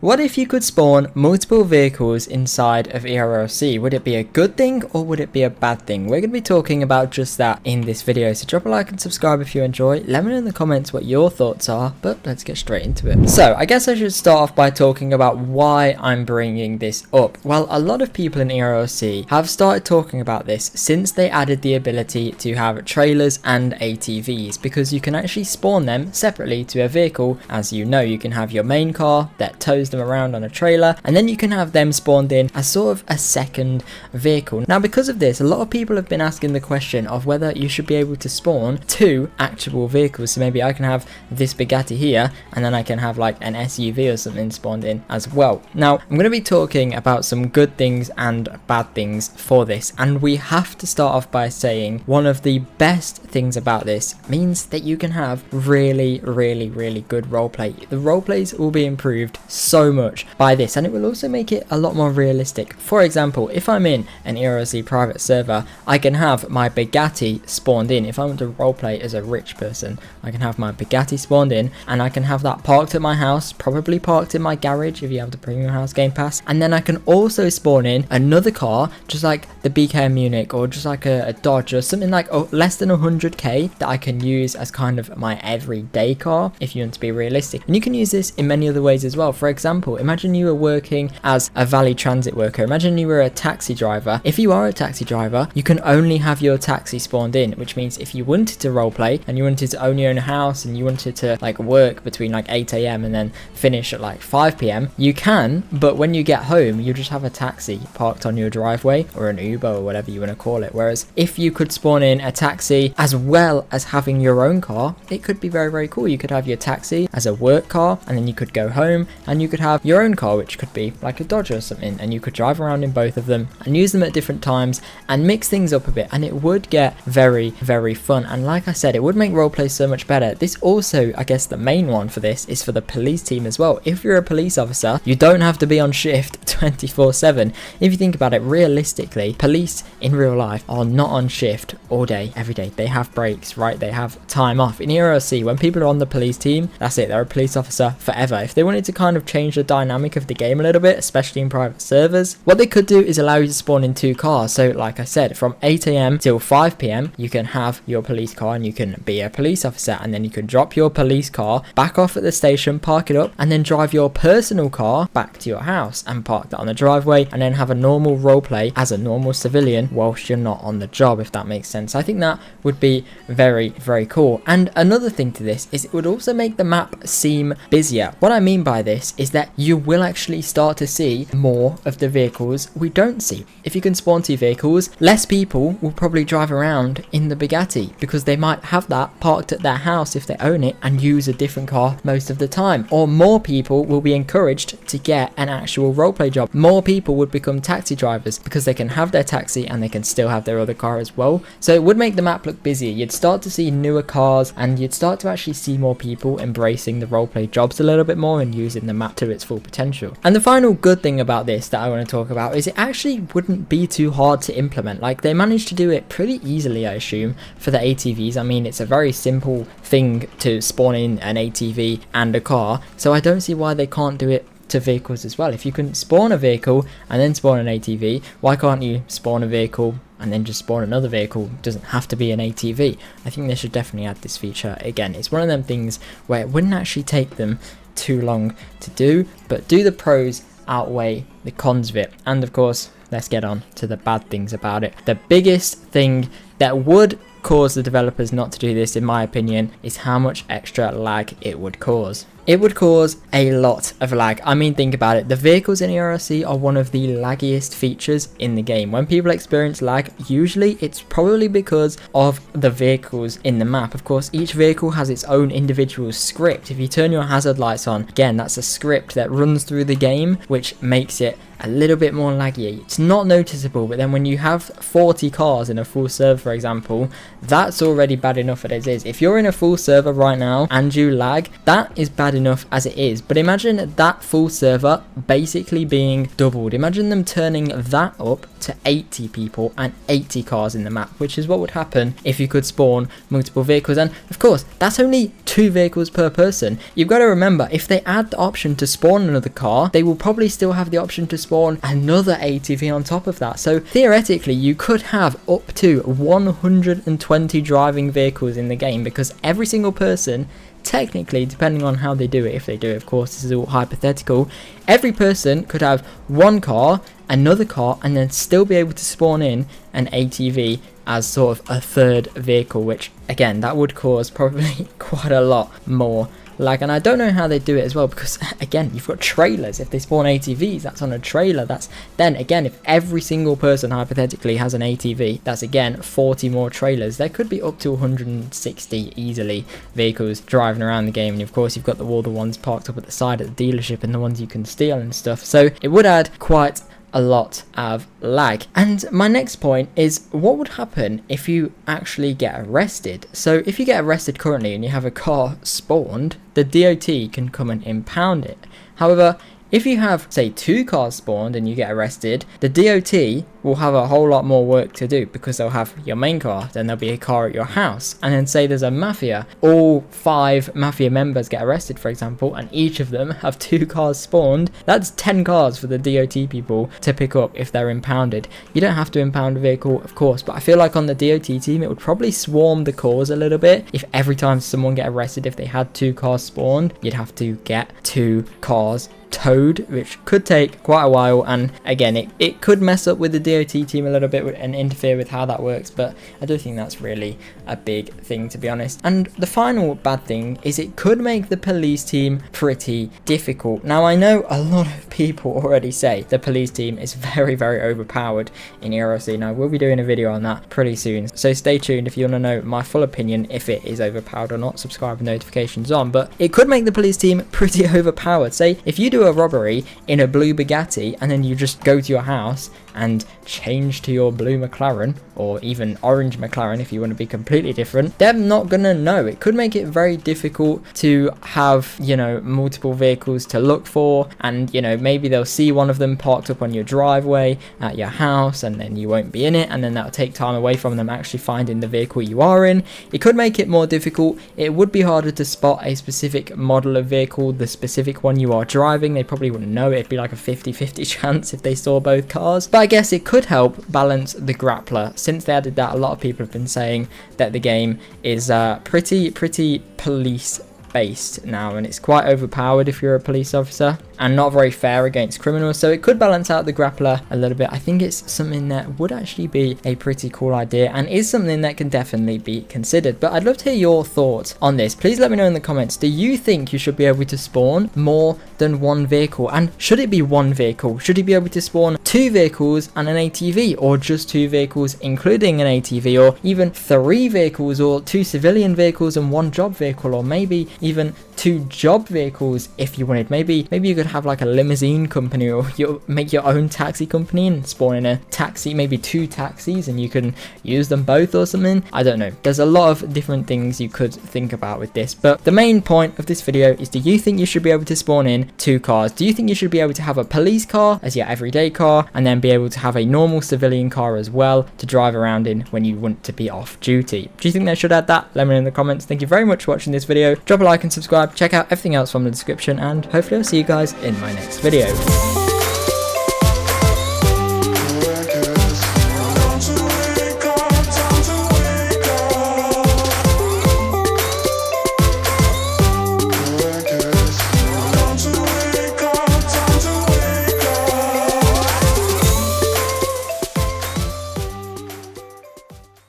What if you could spawn multiple vehicles inside of ERLC? Would it be a good thing or would it be a bad thing? We're going to be talking about just that in this video, so drop a like and subscribe if you enjoy. Let me know in the comments what your thoughts are, but let's get straight into it. So I guess I should start off by talking about why I'm bringing this up. Well, a lot of people in ERLC have started talking about this since they added the ability to have trailers and ATVs, because you can actually spawn them separately to a vehicle. As you know, you can have your main car that tows them around on a trailer, and then you can have them spawned in as sort of a second vehicle. Now, because of this, a lot of people have been asking the question of whether you should be able to spawn two actual vehicles. So maybe I can have this Bugatti here, and then I can have like an SUV or something spawned in as well. Now, I'm going to be talking about some good things and bad things for this, and we have to start off by saying one of the best things about this means that you can have really good roleplay. The roleplays will be improved so much by this, and it will also make it a lot more realistic. For example, if I'm in an ERLC private server, I can have my Bugatti spawned in. If I want to roleplay as a rich person, I can have my Bugatti spawned in, and I can have that parked at my house, probably parked in my garage if you have the premium house game pass, and then I can also spawn in another car just like the BK Munich, or just like a Dodge or something like less than 100k that I can use as kind of my everyday car if you want to be realistic. And you can use this in many other ways as well. For example, imagine you were working as a Valley Transit worker. Imagine you were a taxi driver. If you are a taxi driver, you can only have your taxi spawned in, which means if you wanted to roleplay and you wanted to only own a house and you wanted to like work between like 8 a.m. and then finish at like 5 p.m, you can, but when you get home, you just have a taxi parked on your driveway, or an Uber, or whatever you want to call it. Whereas if you could spawn in a taxi as well as having your own car, it could be very cool. You could have your taxi as a work car, and then you could go home and you could have your own car, which could be like a Dodge or something, and you could drive around in both of them and use them at different times and mix things up a bit, and it would get very fun. And like I said, it would make roleplay so much better. This also, I guess the main one for this is for the police team as well. If you're a police officer, you don't have to be on shift 24/7. If you think about it realistically, police in real life are not on shift all day every day. They have breaks, right? They have time off. In ERLC, when people are on the police team, that's it, they're a police officer forever. If they wanted to kind of change the dynamic of the game a little bit, especially in private servers, what they could do is allow you to spawn in two cars. So like I said, from 8 a.m. till 5 p.m, you can have your police car and you can be a police officer, and then you can drop your police car back off at the station, park it up, and then drive your personal car back to your house and park that on the driveway, and then have a normal roleplay as a normal civilian whilst you're not on the job, if that makes sense. I think that would be very cool. And another thing to this is it would also make the map seem busier. What I mean by this is that you will actually start to see more of the vehicles we don't see. If you can spawn two vehicles, less people will probably drive around in the Bugatti, because they might have that parked at their house if they own it and use a different car most of the time. Or more people will be encouraged to get an actual roleplay job. More people would become taxi drivers because they can have their taxi and they can still have their other car as well. So it would make the map look busier. You'd start to see newer cars, and you'd start to actually see more people embracing the roleplay jobs a little bit more and using the map to its full potential. And the final good thing about this that I want to talk about is it actually wouldn't be too hard to implement. Like, they managed to do it pretty easily, I assume, for the ATVs. I mean, it's a very simple thing to spawn in an ATV and a car, so I don't see why they can't do it to vehicles as well. If you can spawn a vehicle and then spawn an ATV, why can't you spawn a vehicle and then just spawn another vehicle? It doesn't have to be an ATV. I think they should definitely add this feature. Again, it's one of them things where it wouldn't actually take them too long to do, but do the pros outweigh the cons of it? And of course, let's get on to the bad things about it. The biggest thing that would cause the developers not to do this, in my opinion, is how much extra lag it would cause. It would cause a lot of lag. I mean, think about it. The vehicles in ERLC are one of the laggiest features in the game. When people experience lag, usually it's probably because of the vehicles in the map. Of course, each vehicle has its own individual script. If you turn your hazard lights on, again, that's a script that runs through the game, which makes it a little bit more laggy. It's not noticeable, but then when you have 40 cars in a full server, for example, that's already bad enough as it is. If you're in a full server right now and you lag, that is bad enough as it is, but imagine that full server basically being doubled. Imagine them turning that up to 80 people and 80 cars in the map, which is what would happen if you could spawn multiple vehicles. And of course, that's only 2 vehicles per person. You've got to remember, if they add the option to spawn another car, they will probably still have the option to spawn another ATV on top of that. So theoretically, you could have up to 120 driving vehicles in the game, because every single person, technically, depending on how they do it, if they do it, of course, this is all hypothetical, every person could have one car, another car, and then still be able to spawn in an ATV as sort of a third vehicle, which again, that would cause probably quite a lot more lag. And I don't know how they do it as well, because again, you've got trailers. If they spawn ATVs, that's on a trailer. That's then again, if every single person hypothetically has an ATV, that's again 40 more trailers. There could be up to 160 easily vehicles driving around the game. And of course, you've got all the ones parked up at the side at the dealership and the ones you can steal and stuff. So it would add quite a lot of lag. And my next point is, what would happen if you actually get arrested? So if you get arrested currently and you have a car spawned, the DOT can come and impound it. However, if you have, say, 2 cars spawned and you get arrested, the DOT will have a whole lot more work to do, because they'll have your main car, then there'll be a car at your house, and then say there's a mafia, all 5 mafia members get arrested, for example, and each of them have 2 cars spawned. That's 10 cars for the DOT people to pick up if they're impounded. You don't have to impound a vehicle, of course, but I feel like on the DOT team, it would probably swarm the cause a little bit. If every time someone get arrested, if they had 2 cars spawned, you'd have to get 2 cars towed, which could take quite a while. And again, it could mess up with the DOT team a little bit and interfere with how that works, but I do think that's really a big thing, to be honest. And the final bad thing is it could make the police team pretty difficult. Now, I know a lot of people already say the police team is very, very overpowered in ERLC, and I will be doing a video on that pretty soon, so stay tuned if you want to know my full opinion if it is overpowered or not. Subscribe with notifications on. But it could make the police team pretty overpowered. Say if you do a robbery in a blue Bugatti and then you just go to your house and change to your blue McLaren, or even orange McLaren if you want to be completely different, they're not gonna know. It could make it very difficult to have, you know, multiple vehicles to look for, and you know, maybe they'll see one of them parked up on your driveway at your house and then you won't be in it, and then that'll take time away from them actually finding the vehicle you are in. It could make it more difficult. It would be harder to spot a specific model of vehicle, the specific one you are driving. They probably wouldn't know. It'd be like a 50-50 chance if they saw both cars. But I guess it could help balance the grappler. Since they added that, a lot of people have been saying that the game is pretty police based now, and it's quite overpowered if you're a police officer and not very fair against criminals. So it could balance out the grappler a little bit. I think it's something that would actually be a pretty cool idea and is something that can definitely be considered. But I'd love to hear your thoughts on this. Please let me know in the comments. Do you think you should be able to spawn more than 1 vehicle? And should it be 1 vehicle? Should you be able to spawn 2 vehicles and an ATV, or just 2 vehicles including an ATV, or even 3 vehicles, or 2 civilian vehicles and 1 job vehicle, or maybe even 2 job vehicles if you wanted? Maybe you could have like a limousine company, or you make your own taxi company and spawn in a taxi, maybe 2 taxis, and you can use them both or something. I don't know. There's a lot of different things you could think about with this, but the main point of this video is, do you think you should be able to spawn in 2 cars? Do you think you should be able to have a police car as your everyday car, and then be able to have a normal civilian car as well to drive around in when you want to be off duty? Do you think they should add that? Let me know in the comments. Thank you very much for watching this video. Drop a like and subscribe. Check out everything else from the description, and hopefully I'll see you guys in my next video.